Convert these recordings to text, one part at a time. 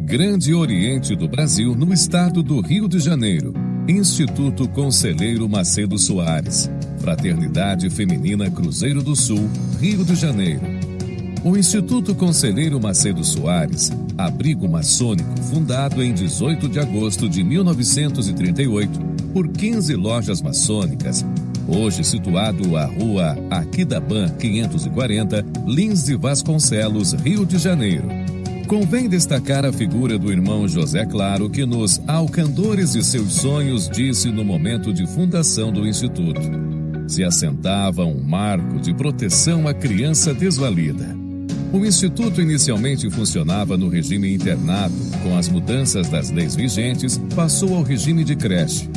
Grande Oriente do Brasil, no estado do Rio de Janeiro. Instituto Conselheiro Macedo Soares. Fraternidade Feminina Cruzeiro do Sul, Rio de Janeiro. O Instituto Conselheiro Macedo Soares, abrigo maçônico fundado em 18 de agosto de 1938 por 15 lojas maçônicas, hoje situado à rua Aquidaban 540, Lins de Vasconcelos, Rio de Janeiro. Convém destacar a figura do irmão José Claro, que nos alcandores de seus sonhos disse no momento de fundação do Instituto: se assentava um marco de proteção à criança desvalida. O Instituto inicialmente funcionava no regime internato. Com as mudanças das leis vigentes, passou ao regime de creche.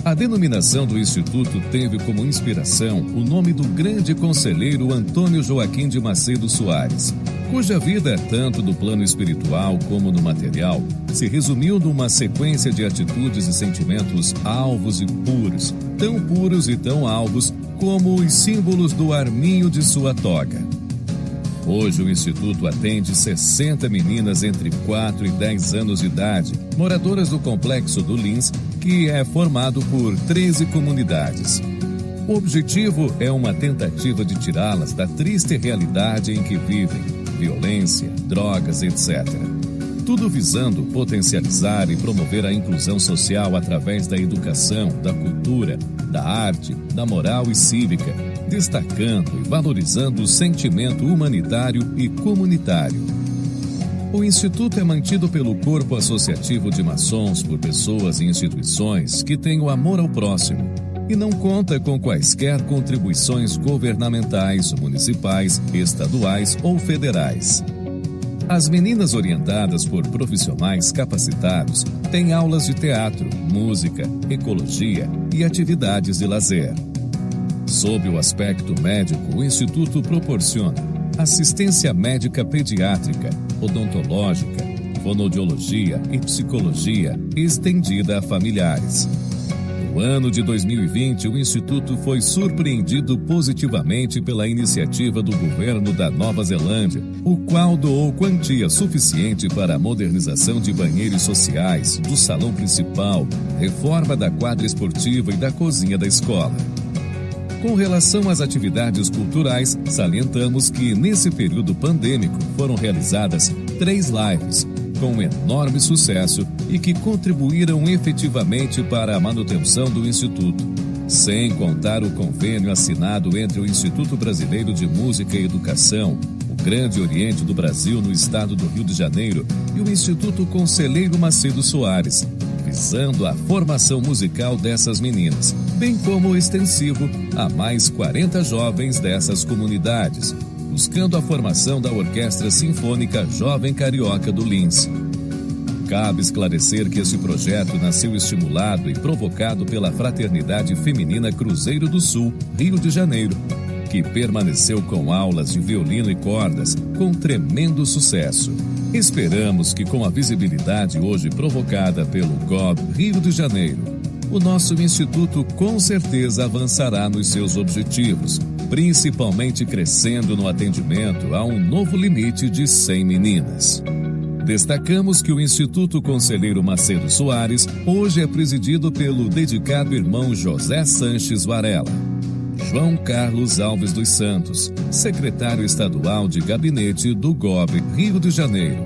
A denominação do Instituto teve como inspiração o nome do grande conselheiro Antônio Joaquim de Macedo Soares, cuja vida, tanto no plano espiritual como no material, se resumiu numa sequência de atitudes e sentimentos alvos e puros e tão alvos como os símbolos do arminho de sua toga. Hoje o Instituto atende 60 meninas entre 4 e 10 anos de idade, moradoras do Complexo do Lins, que é formado por 13 comunidades. O objetivo é uma tentativa de tirá-las da triste realidade em que vivem, violência, drogas, etc. Tudo visando potencializar e promover a inclusão social através da educação, da cultura, da arte, da moral e cívica, destacando e valorizando o sentimento humanitário e comunitário. O Instituto é mantido pelo corpo associativo de maçons por pessoas e instituições que têm o amor ao próximo e não conta com quaisquer contribuições governamentais, municipais, estaduais ou federais. As meninas orientadas por profissionais capacitados têm aulas de teatro, música, ecologia e atividades de lazer. Sob o aspecto médico, o Instituto proporciona assistência médica pediátrica, odontológica, fonoaudiologia e psicologia estendida a familiares. No ano de 2020, o Instituto foi surpreendido positivamente pela iniciativa do governo da Nova Zelândia, o qual doou quantia suficiente para a modernização de banheiros sociais, do salão principal, reforma da quadra esportiva e da cozinha da escola. Com relação às atividades culturais, salientamos que, nesse período pandêmico, foram realizadas 3 lives, com enorme sucesso e que contribuíram efetivamente para a manutenção do Instituto, sem contar o convênio assinado entre o Instituto Brasileiro de Música e Educação, o Grande Oriente do Brasil no estado do Rio de Janeiro e o Instituto Conselheiro Macedo Soares, visando a formação musical dessas meninas, bem como extensivo a mais 40 jovens dessas comunidades, buscando a formação da Orquestra Sinfônica Jovem Carioca do Lins. Cabe esclarecer que esse projeto nasceu estimulado e provocado pela Fraternidade Feminina Cruzeiro do Sul, Rio de Janeiro, que permaneceu com aulas de violino e cordas com tremendo sucesso. Esperamos que, com a visibilidade hoje provocada pelo GOB Rio de Janeiro, o nosso Instituto com certeza avançará nos seus objetivos, principalmente crescendo no atendimento a um novo limite de 100 meninas. Destacamos que o Instituto Conselheiro Macedo Soares hoje é presidido pelo dedicado irmão José Sanches Varela. João Carlos Alves dos Santos, secretário estadual de gabinete do GOB Rio de Janeiro.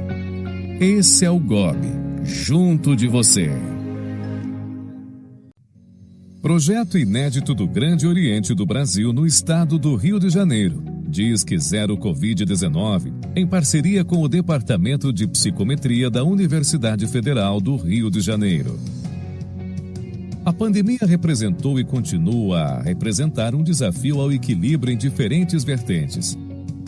Esse é o GOB, junto de você. Projeto inédito do Grande Oriente do Brasil no estado do Rio de Janeiro. Disque Zero Covid-19, em parceria com o Departamento de Psicometria da Universidade Federal do Rio de Janeiro. A pandemia representou e continua a representar um desafio ao equilíbrio em diferentes vertentes.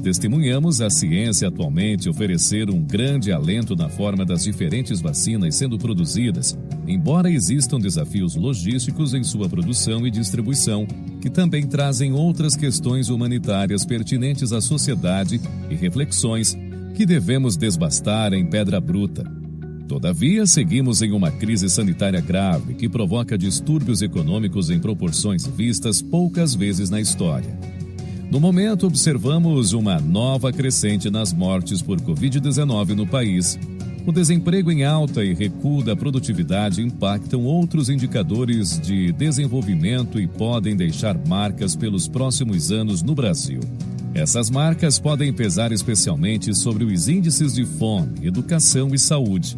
Testemunhamos a ciência atualmente oferecer um grande alento na forma das diferentes vacinas sendo produzidas, embora existam desafios logísticos em sua produção e distribuição, que também trazem outras questões humanitárias pertinentes à sociedade e reflexões que devemos desbastar em pedra bruta. Todavia, seguimos em uma crise sanitária grave que provoca distúrbios econômicos em proporções vistas poucas vezes na história. No momento, observamos uma nova crescente nas mortes por Covid-19 no país, O desemprego em alta e recuo da produtividade impactam outros indicadores de desenvolvimento e podem deixar marcas pelos próximos anos no Brasil. Essas marcas podem pesar especialmente sobre os índices de fome, educação e saúde.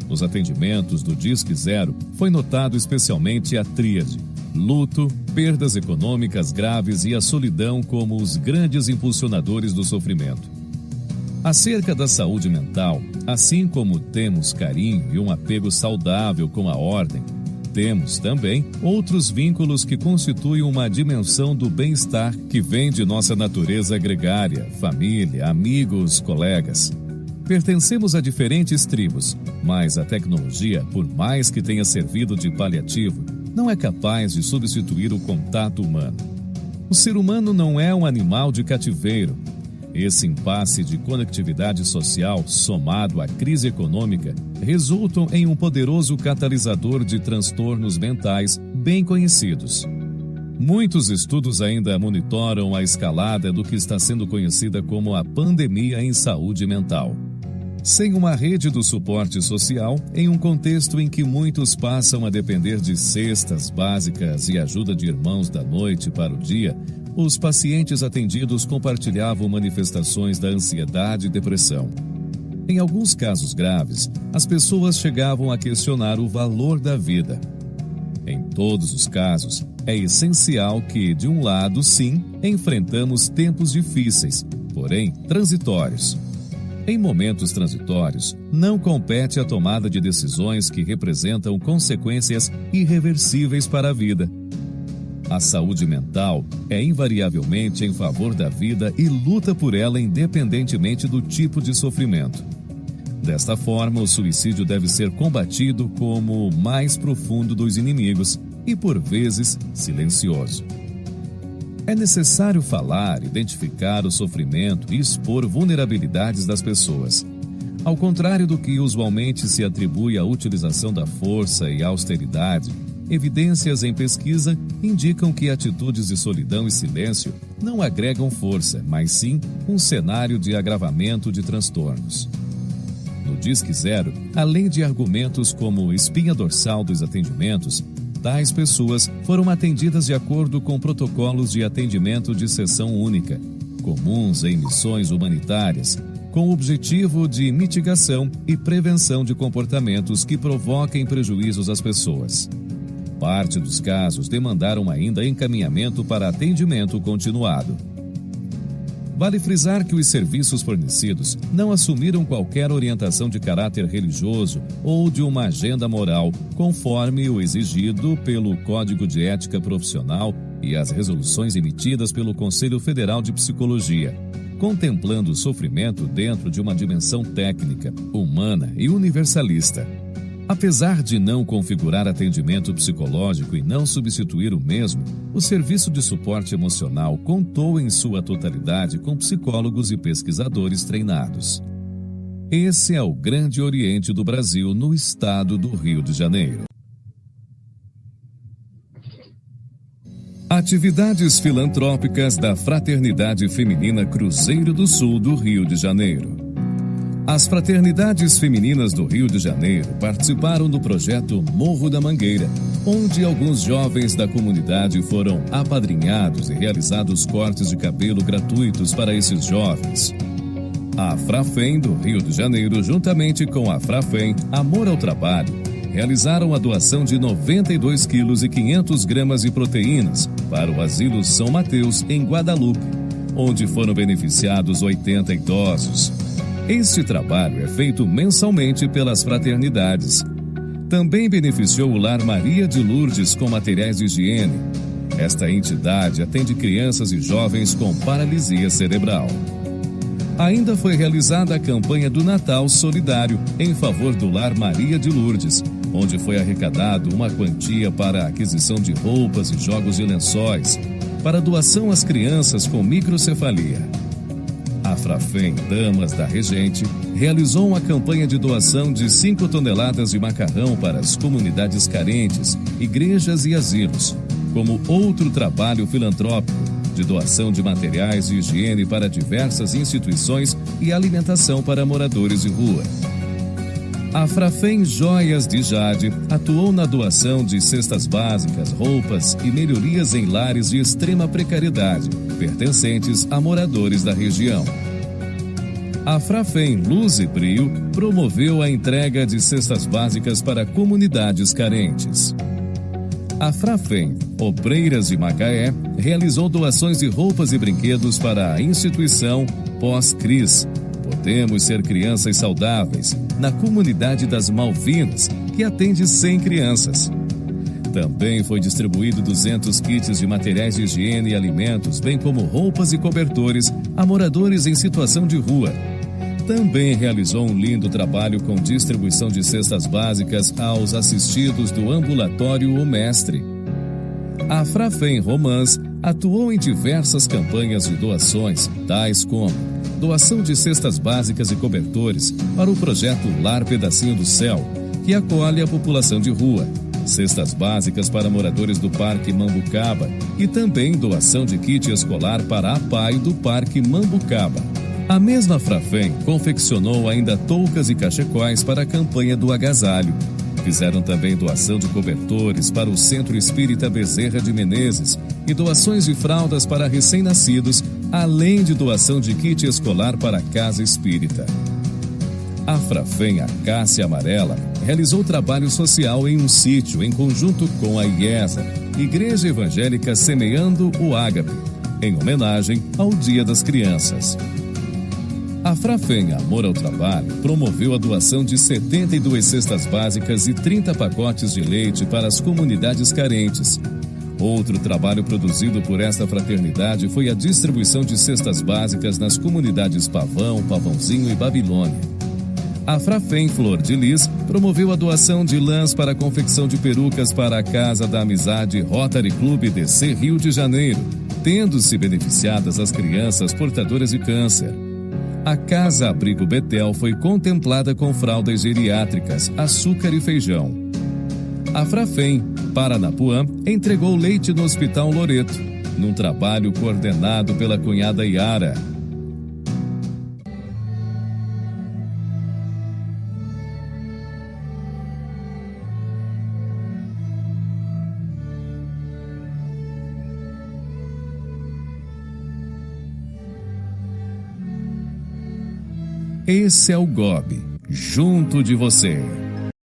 Nos atendimentos do Disque Zero, foi notado especialmente a tríade: luto, perdas econômicas graves e a solidão como os grandes impulsionadores do sofrimento. Acerca da saúde mental, assim como temos carinho e um apego saudável com a ordem, temos também outros vínculos que constituem uma dimensão do bem-estar que vem de nossa natureza gregária, família, amigos, colegas. Pertencemos a diferentes tribos, mas a tecnologia, por mais que tenha servido de paliativo, não é capaz de substituir o contato humano. O ser humano não é um animal de cativeiro. Esse impasse de conectividade social, somado à crise econômica, resultam em um poderoso catalisador de transtornos mentais bem conhecidos. Muitos estudos ainda monitoram a escalada do que está sendo conhecida como a pandemia em saúde mental. Sem uma rede do suporte social, em um contexto em que muitos passam a depender de cestas básicas e ajuda de irmãos da noite para o dia, os pacientes atendidos compartilhavam manifestações da ansiedade e depressão. Em alguns casos graves, as pessoas chegavam a questionar o valor da vida. Em todos os casos, é essencial que, de um lado, sim, enfrentamos tempos difíceis, porém transitórios. Em momentos transitórios, não compete a tomada de decisões que representam consequências irreversíveis para a vida. A saúde mental é invariavelmente em favor da vida e luta por ela independentemente do tipo de sofrimento. Desta forma, o suicídio deve ser combatido como o mais profundo dos inimigos e, por vezes, silencioso. É necessário falar, identificar o sofrimento e expor vulnerabilidades das pessoas. Ao contrário do que usualmente se atribui à utilização da força e austeridade, evidências em pesquisa indicam que atitudes de solidão e silêncio não agregam força, mas sim um cenário de agravamento de transtornos. No Disque Zero, além de argumentos como espinha dorsal dos atendimentos, tais pessoas foram atendidas de acordo com protocolos de atendimento de sessão única, comuns em missões humanitárias, com o objetivo de mitigação e prevenção de comportamentos que provoquem prejuízos às pessoas. Parte dos casos demandaram ainda encaminhamento para atendimento continuado. Vale frisar que os serviços fornecidos não assumiram qualquer orientação de caráter religioso ou de uma agenda moral, conforme o exigido pelo Código de Ética Profissional e as resoluções emitidas pelo Conselho Federal de Psicologia, contemplando o sofrimento dentro de uma dimensão técnica, humana e universalista. Apesar de não configurar atendimento psicológico e não substituir o mesmo, o serviço de suporte emocional contou em sua totalidade com psicólogos e pesquisadores treinados. Esse é o Grande Oriente do Brasil, no estado do Rio de Janeiro. Atividades filantrópicas da Fraternidade Feminina Cruzeiro do Sul do Rio de Janeiro. As fraternidades femininas do Rio de Janeiro participaram do projeto Morro da Mangueira, onde alguns jovens da comunidade foram apadrinhados e realizados cortes de cabelo gratuitos para esses jovens. A Frafem do Rio de Janeiro, juntamente com a Frafem Amor ao Trabalho, realizaram a doação de 92 quilos e 500 gramas de proteínas para o Asilo São Mateus, em Guadalupe, onde foram beneficiados 80 idosos. Este trabalho é feito mensalmente pelas fraternidades. Também beneficiou o Lar Maria de Lourdes com materiais de higiene. Esta entidade atende crianças e jovens com paralisia cerebral. Ainda foi realizada a campanha do Natal Solidário em favor do Lar Maria de Lourdes, onde foi arrecadado uma quantia para a aquisição de roupas e jogos de lençóis, para doação às crianças com microcefalia. A Frafem Damas da Regente realizou uma campanha de doação de 5 toneladas de macarrão para as comunidades carentes, igrejas e asilos, como outro trabalho filantrópico de doação de materiais de higiene para diversas instituições e alimentação para moradores de rua. A Frafem Joias de Jade atuou na doação de cestas básicas, roupas e melhorias em lares de extrema precariedade, pertencentes a moradores da região. A Frafem Luz e Brio promoveu a entrega de cestas básicas para comunidades carentes. A Frafem Obreiras de Macaé realizou doações de roupas e brinquedos para a instituição Pós-Cris Podemos Ser Crianças Saudáveis, na comunidade das Malvinas, que atende 100 crianças. Também foi distribuído 200 kits de materiais de higiene e alimentos, bem como roupas e cobertores a moradores em situação de rua. Também realizou um lindo trabalho com distribuição de cestas básicas aos assistidos do ambulatório O Mestre. A Frafem Romãs atuou em diversas campanhas de doações, tais como doação de cestas básicas e cobertores para o projeto Lar Pedacinho do Céu, que acolhe a população de rua, cestas básicas para moradores do Parque Mambucaba e também doação de kit escolar para a PAI do Parque Mambucaba. A mesma Frafem confeccionou ainda toucas e cachecóis para a campanha do agasalho. Fizeram também doação de cobertores para o Centro Espírita Bezerra de Menezes e doações de fraldas para recém-nascidos, além de doação de kit escolar para a Casa Espírita. A Frafem Acácia Amarela realizou trabalho social em um sítio em conjunto com a IESA, Igreja Evangélica Semeando o Ágape, em homenagem ao Dia das Crianças. A Frafem Amor ao Trabalho promoveu a doação de 72 cestas básicas e 30 pacotes de leite para as comunidades carentes. Outro trabalho produzido por esta fraternidade foi a distribuição de cestas básicas nas comunidades Pavão, Pavãozinho e Babilônia. A Frafem Flor de Lis promoveu a doação de lãs para a confecção de perucas para a Casa da Amizade Rotary Club DC Rio de Janeiro, tendo-se beneficiadas as crianças portadoras de câncer. A Casa Abrigo Betel foi contemplada com fraldas geriátricas, açúcar e feijão. A Frafem Paranapuã entregou leite no Hospital Loreto, num trabalho coordenado pela cunhada Yara. Esse é o GOB, junto de você.